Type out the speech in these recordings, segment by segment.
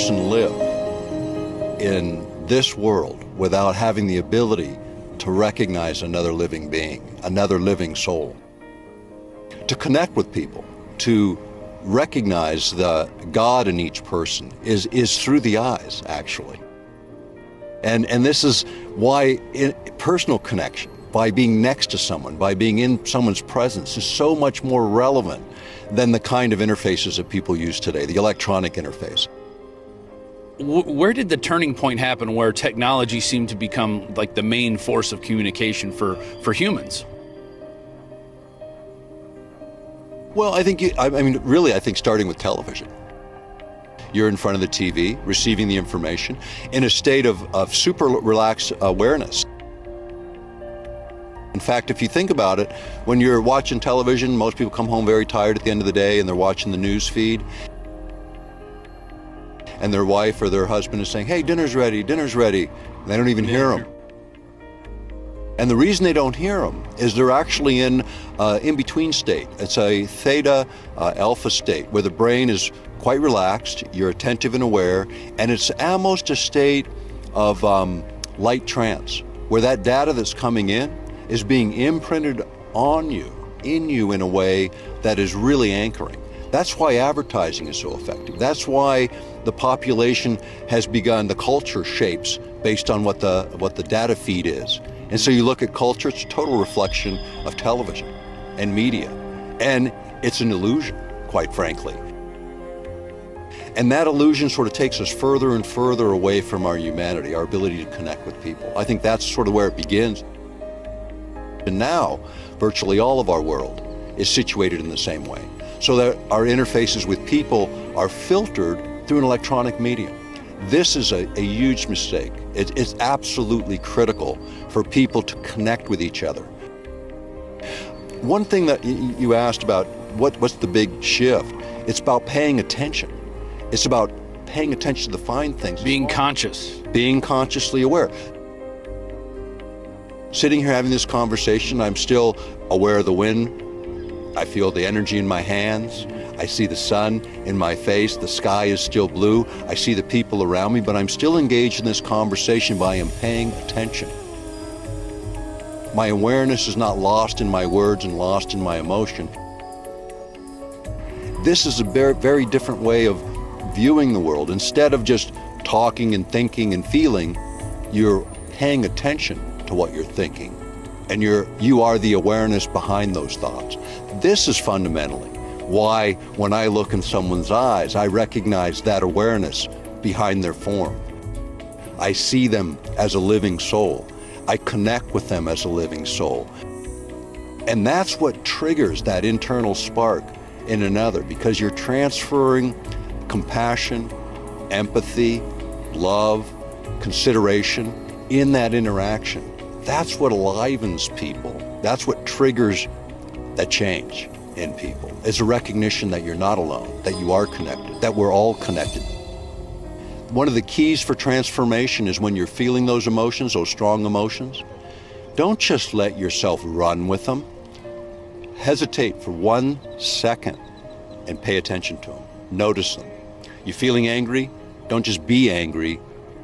person live in this world without having the ability to recognize another living being, another living soul, to connect with people, to recognize the God in each person is through the eyes, actually. And this is why personal connection, by being next to someone, by being in someone's presence, is so much more relevant than the kind of interfaces that people use today, the electronic interface. Where did the turning point happen where technology seemed to become like the main force of communication for humans? Well, I think, I think starting with television. You're in front of the TV, receiving the information in a state of super relaxed awareness. In fact, if you think about it, when you're watching television, most people come home very tired at the end of the day and they're watching the news feed. And their wife or their husband is saying, "Hey, dinner's ready, dinner's ready." And they don't even hear them. And the reason they don't hear them is they're actually in between state. It's a theta alpha state where the brain is quite relaxed, you're attentive and aware, and it's almost a state of light trance, where that data that's coming in is being imprinted on you, in you in a way that is really anchoring. That's why advertising is so effective. That's why the population has begun, the culture shapes based on what the data feed is. And so you look at culture, it's a total reflection of television and media. And it's an illusion, quite frankly. And that illusion sort of takes us further and further away from our humanity, our ability to connect with people. I think that's sort of where it begins. And now, virtually all of our world is situated in the same way, so that our interfaces with people are filtered through an electronic medium. This is a huge mistake. It's absolutely critical for people to connect with each other. One thing that you asked about, what's the big shift? It's about paying attention. It's about paying attention to the fine things. Being conscious. Being consciously aware. Sitting here having this conversation, I'm still aware of the wind. I feel the energy in my hands. I see the sun in my face. The sky is still blue. I see the people around me, but I'm still engaged in this conversation by I am paying attention. My awareness is not lost in my words and lost in my emotion. This is a very, very different way of viewing the world. Instead of just talking and thinking and feeling, you're paying attention to what you're thinking, and you are the awareness behind those thoughts. This is fundamentally why when I look in someone's eyes, I recognize that awareness behind their form. I see them as a living soul. I connect with them as a living soul. And that's what triggers that internal spark in another, because you're transferring compassion, empathy, love, consideration in that interaction. That's what enlivens people. That's what triggers that change in people. It's a recognition that you're not alone, that you are connected, that we're all connected. One of the keys for transformation is when you're feeling those emotions, those strong emotions, don't just let yourself run with them. Hesitate for 1 second and pay attention to them. Notice them. You feeling angry? Don't just be angry.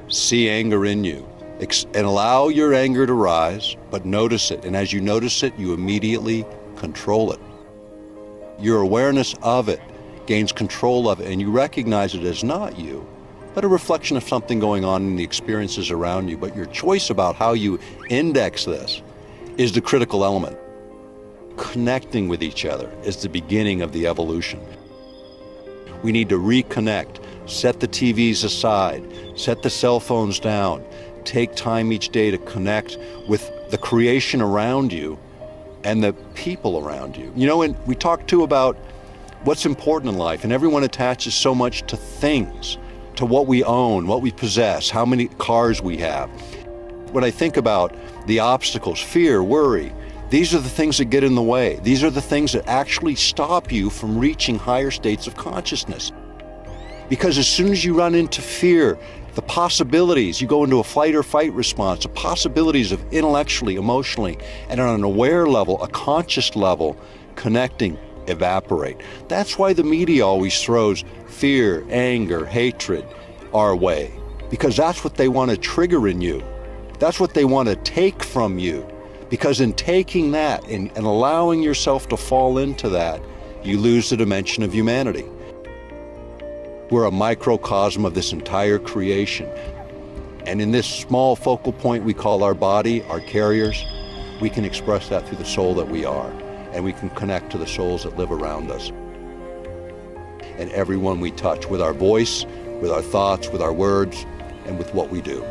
See anger in you. And allow your anger to rise, but notice it. And as you notice it, you immediately control it. Your awareness of it gains control of it, and you recognize it as not you, but a reflection of something going on in the experiences around you. But your choice about how you index this is the critical element. Connecting with each other is the beginning of the evolution. We need to reconnect, set the TVs aside, set the cell phones down, take time each day to connect with the creation around you and the people around you. You know, and we talk too about what's important in life, and everyone attaches so much to things, to what we own, what we possess, how many cars we have. When I think about the obstacles, fear, worry, these are the things that get in the way. These are the things that actually stop you from reaching higher states of consciousness. Because as soon as you run into fear, the possibilities, you go into a flight or fight response, the possibilities of intellectually, emotionally, and on an aware level, a conscious level, connecting, evaporate. That's why the media always throws fear, anger, hatred, our way, because that's what they want to trigger in you. That's what they want to take from you. Because in taking that and allowing yourself to fall into that, you lose the dimension of humanity. We're a microcosm of this entire creation. And in this small focal point we call our body, our carriers, we can express that through the soul that we are. And we can connect to the souls that live around us. And everyone we touch with our voice, with our thoughts, with our words, and with what we do.